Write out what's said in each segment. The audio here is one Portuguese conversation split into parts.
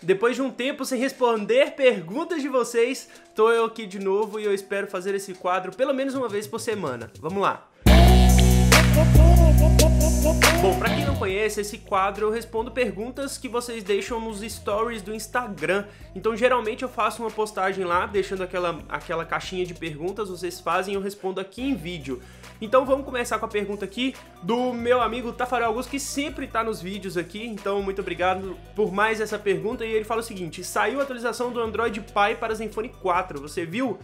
Depois de um tempo sem responder perguntas de vocês, tô eu aqui de novo e eu espero fazer esse quadro pelo menos uma vez por semana. Vamos lá! Bom, pra quem não conhece, esse quadro eu respondo perguntas que vocês deixam nos stories do Instagram. Então geralmente eu faço uma postagem lá, deixando aquela caixinha de perguntas, vocês fazem e eu respondo aqui em vídeo. Então vamos começar com a pergunta aqui do meu amigo Tafarel Augusto, que sempre tá nos vídeos aqui. Então muito obrigado por mais essa pergunta. E ele fala o seguinte: saiu a atualização do Android Pie para Zenfone 4, você viu?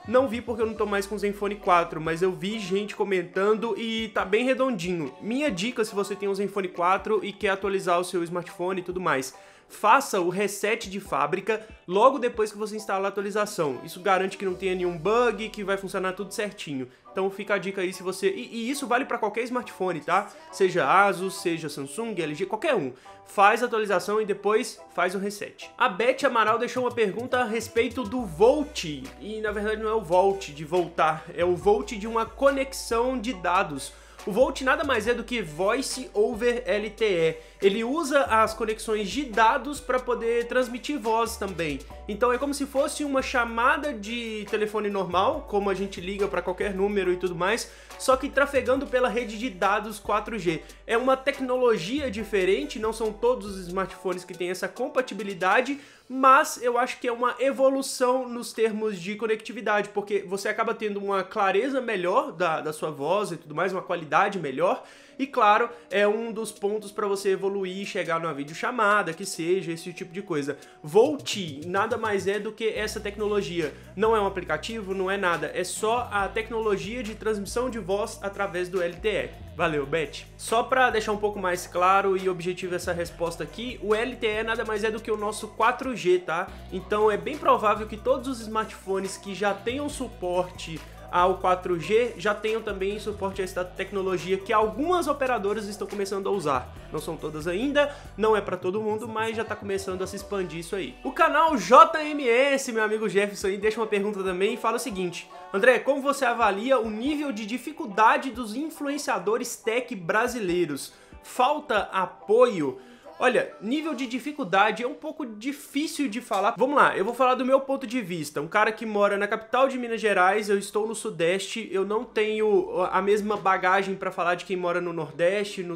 Não vi porque eu não tô mais com o Zenfone 4, mas eu vi gente comentando e tá bem redondinho. Minha dica, se você tem um Zenfone 4 e quer atualizar o seu smartphone e tudo mais, faça o reset de fábrica logo depois que você instala a atualização. Isso garante que não tenha nenhum bug, que vai funcionar tudo certinho. Então fica a dica aí se você... E isso vale para qualquer smartphone, tá? Seja Asus, seja Samsung, LG, qualquer um. Faz a atualização e depois faz o reset. A Beth Amaral deixou uma pergunta a respeito do Volt. E na verdade não é o Volt de voltar, é o Volt de uma conexão de dados. O Volt nada mais é do que Voice over LTE. Ele usa as conexões de dados para poder transmitir voz também. Então é como se fosse uma chamada de telefone normal, como a gente liga para qualquer número e tudo mais, só que trafegando pela rede de dados 4G. É uma tecnologia diferente, não são todos os smartphones que têm essa compatibilidade, mas eu acho que é uma evolução nos termos de conectividade, porque você acaba tendo uma clareza melhor da sua voz e tudo mais, uma qualidade melhor, e claro, é um dos pontos para você evoluir e chegar numa videochamada, que seja, esse tipo de coisa. Volt nada mais é do que essa tecnologia. Não é um aplicativo, não é nada, é só a tecnologia de transmissão de voz através do LTE. Valeu, Beth. Só para deixar um pouco mais claro e objetivo essa resposta aqui, o LTE nada mais é do que o nosso 4G, tá? Então é bem provável que todos os smartphones que já tenham suporte ao 4G já tenham também suporte a essa tecnologia que algumas operadoras estão começando a usar. Não são todas ainda, não é para todo mundo, mas já está começando a se expandir isso aí. O canal JMS, meu amigo Jefferson, aí deixa uma pergunta também e fala o seguinte: André, como você avalia o nível de dificuldade dos influenciadores tech brasileiros? Falta apoio? Olha, nível de dificuldade é um pouco difícil de falar. Vamos lá, eu vou falar do meu ponto de vista. Um cara que mora na capital de Minas Gerais, eu estou no Sudeste, eu não tenho a mesma bagagem para falar de quem mora no Nordeste,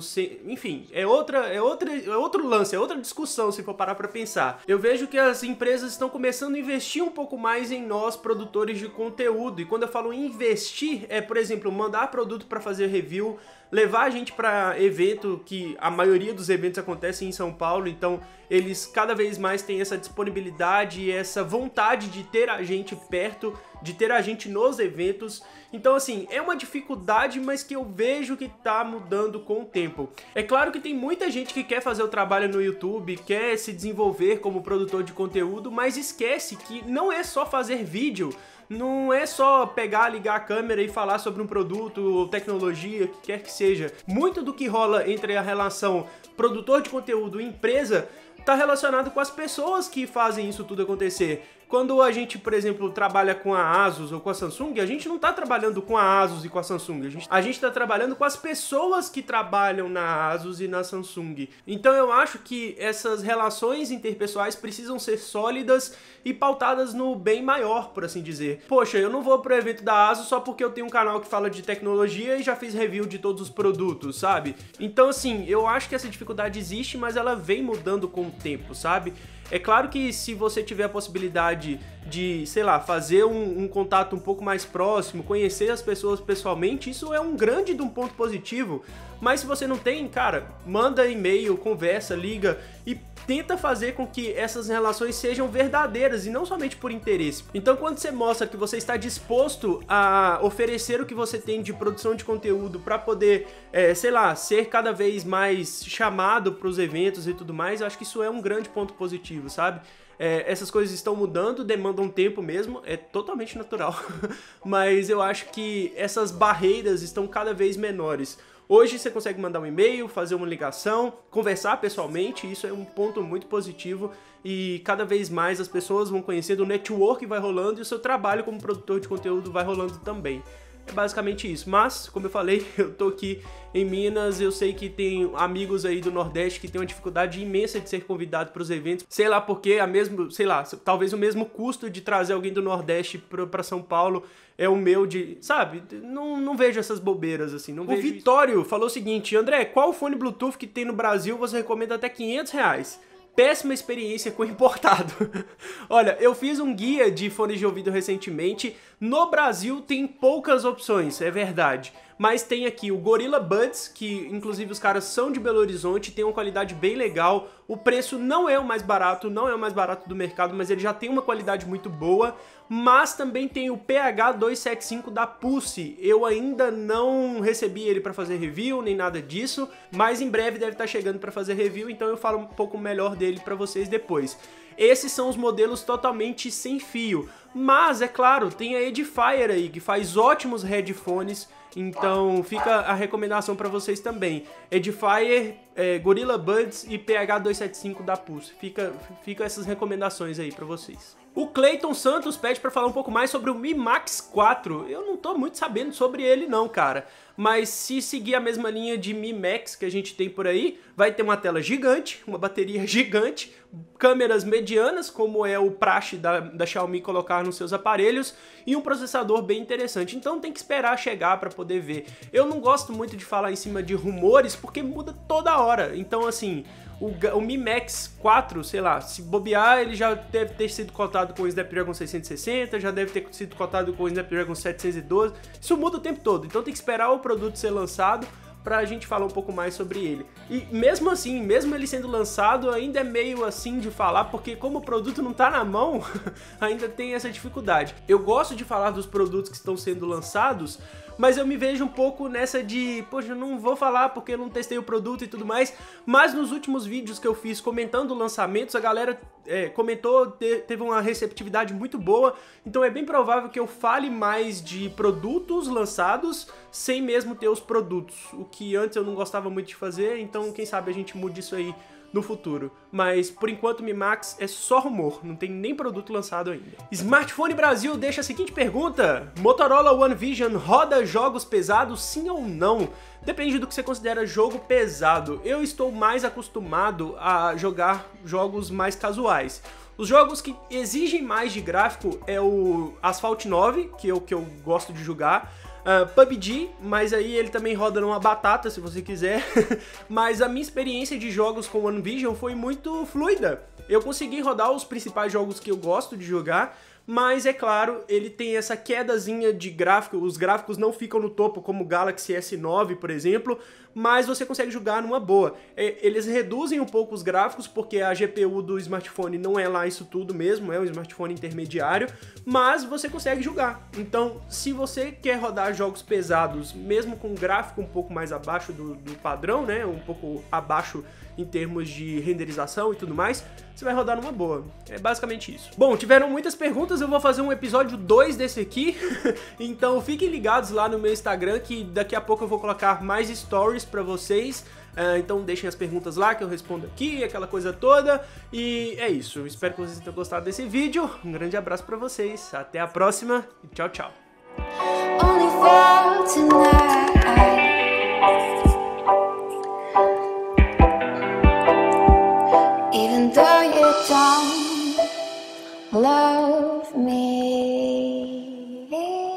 enfim, é outro lance, é outra discussão se for parar para pensar. Eu vejo que as empresas estão começando a investir um pouco mais em nós, produtores de conteúdo. E quando eu falo investir, é, por exemplo, mandar produto para fazer review, levar a gente para evento, que a maioria dos eventos acontecem em São Paulo, então eles cada vez mais têm essa disponibilidade e essa vontade de ter a gente perto, de ter a gente nos eventos. Então assim, é uma dificuldade, mas que eu vejo que tá mudando com o tempo. É claro que tem muita gente que quer fazer o trabalho no YouTube, quer se desenvolver como produtor de conteúdo, mas esquece que não é só fazer vídeo. Não é só pegar, ligar a câmera e falar sobre um produto ou tecnologia, o que quer que seja. Muito do que rola entre a relação produtor de conteúdo e empresa está relacionado com as pessoas que fazem isso tudo acontecer. Quando a gente, por exemplo, trabalha com a Asus ou com a Samsung, a gente não está trabalhando com a Asus e com a Samsung, a gente está trabalhando com as pessoas que trabalham na Asus e na Samsung. Então eu acho que essas relações interpessoais precisam ser sólidas e pautadas no bem maior, por assim dizer. Poxa, eu não vou pro evento da Asus só porque eu tenho um canal que fala de tecnologia e já fiz review de todos os produtos, sabe? Então assim, eu acho que essa dificuldade existe, mas ela vem mudando com o tempo, sabe? É claro que se você tiver a possibilidade de, sei lá, fazer um contato um pouco mais próximo, conhecer as pessoas pessoalmente, isso é um grande de um ponto positivo. Mas se você não tem, cara, manda e-mail, conversa, liga e tenta fazer com que essas relações sejam verdadeiras e não somente por interesse. Então quando você mostra que você está disposto a oferecer o que você tem de produção de conteúdo para poder, sei lá, ser cada vez mais chamado para os eventos e tudo mais, eu acho que isso é um grande ponto positivo, sabe? Essas coisas estão mudando, demandam tempo mesmo, é totalmente natural, mas eu acho que essas barreiras estão cada vez menores. Hoje você consegue mandar um e-mail, fazer uma ligação, conversar pessoalmente, isso é um ponto muito positivo e cada vez mais as pessoas vão conhecendo, o network vai rolando e o seu trabalho como produtor de conteúdo vai rolando também. É basicamente isso. Mas, como eu falei, eu tô aqui em Minas, eu sei que tem amigos aí do Nordeste que tem uma dificuldade imensa de ser convidado para os eventos. Sei lá porque talvez o mesmo custo de trazer alguém do Nordeste para São Paulo é o meu de, sabe? Não vejo essas bobeiras assim, não vejo. O Vitório falou o seguinte: André, qual fone Bluetooth que tem no Brasil você recomenda até R$500? Péssima experiência com importado. Olha, eu fiz um guia de fones de ouvido recentemente. No Brasil tem poucas opções, é verdade. Mas tem aqui o Gorilla Buds, que inclusive os caras são de Belo Horizonte, tem uma qualidade bem legal. O preço não é o mais barato, do mercado, mas ele já tem uma qualidade muito boa. Mas também tem o PH275 da Pulse. Eu ainda não recebi ele para fazer review, nem nada disso, mas em breve deve estar chegando para fazer review, então eu falo um pouco melhor dele para vocês depois. Esses são os modelos totalmente sem fio, mas é claro, tem a Edifier aí, que faz ótimos headphones, então fica a recomendação para vocês também. Edifier, Gorilla Buds e PH275 da Pulse. Fica essas recomendações aí para vocês. O Clayton Santos pede para falar um pouco mais sobre o Mi Max 4. Eu não tô muito sabendo sobre ele não, cara. Mas se seguir a mesma linha de Mi Max que a gente tem por aí, vai ter uma tela gigante, uma bateria gigante, câmeras medianas, como é o praxe da Xiaomi colocar nos seus aparelhos, e um processador bem interessante. Então tem que esperar chegar para poder ver. Eu não gosto muito de falar em cima de rumores, porque muda toda hora. Então assim, o Mi Max 4, sei lá, se bobear, ele já deve ter sido cotado com o Snapdragon 660, já deve ter sido cotado com o Snapdragon 712, isso muda o tempo todo, então tem que esperar o produto ser lançado pra gente falar um pouco mais sobre ele. E mesmo assim, mesmo ele sendo lançado, ainda é meio assim de falar, porque como o produto não tá na mão, ainda tem essa dificuldade. Eu gosto de falar dos produtos que estão sendo lançados, mas eu me vejo um pouco nessa de, poxa, eu não vou falar porque eu não testei o produto e tudo mais, mas nos últimos vídeos que eu fiz comentando lançamentos, a galera comentou, teve uma receptividade muito boa, então é bem provável que eu fale mais de produtos lançados sem mesmo ter os produtos, o que antes eu não gostava muito de fazer, então quem sabe a gente mude isso aí no futuro. Mas, por enquanto, o Mi Max é só rumor, não tem nem produto lançado ainda. Smartphone Brasil deixa a seguinte pergunta: Motorola One Vision roda jogos pesados, sim ou não? Depende do que você considera jogo pesado. Eu estou mais acostumado a jogar jogos mais casuais. Os jogos que exigem mais de gráfico é o Asphalt 9, que é o que eu gosto de jogar, PUBG, mas aí ele também roda numa batata, se você quiser. Mas a minha experiência de jogos com One Vision foi muito fluida. Eu consegui rodar os principais jogos que eu gosto de jogar, mas é claro, ele tem essa quedazinha de gráfico, os gráficos não ficam no topo como o Galaxy S9, por exemplo, mas você consegue jogar numa boa. Eles reduzem um pouco os gráficos, porque a GPU do smartphone não é lá isso tudo mesmo, é um smartphone intermediário, mas você consegue jogar. Então, se você quer rodar jogos pesados, mesmo com gráfico um pouco mais abaixo do padrão, né, um pouco abaixo em termos de renderização e tudo mais, você vai rodar numa boa. É basicamente isso. Bom, tiveram muitas perguntas, eu vou fazer um episódio 2 desse aqui, então fiquem ligados lá no meu Instagram, que daqui a pouco eu vou colocar mais stories pra vocês. Então deixem as perguntas lá que eu respondo aqui, aquela coisa toda. E é isso, espero que vocês tenham gostado desse vídeo. Um grande abraço pra vocês, até a próxima e tchau, tchau.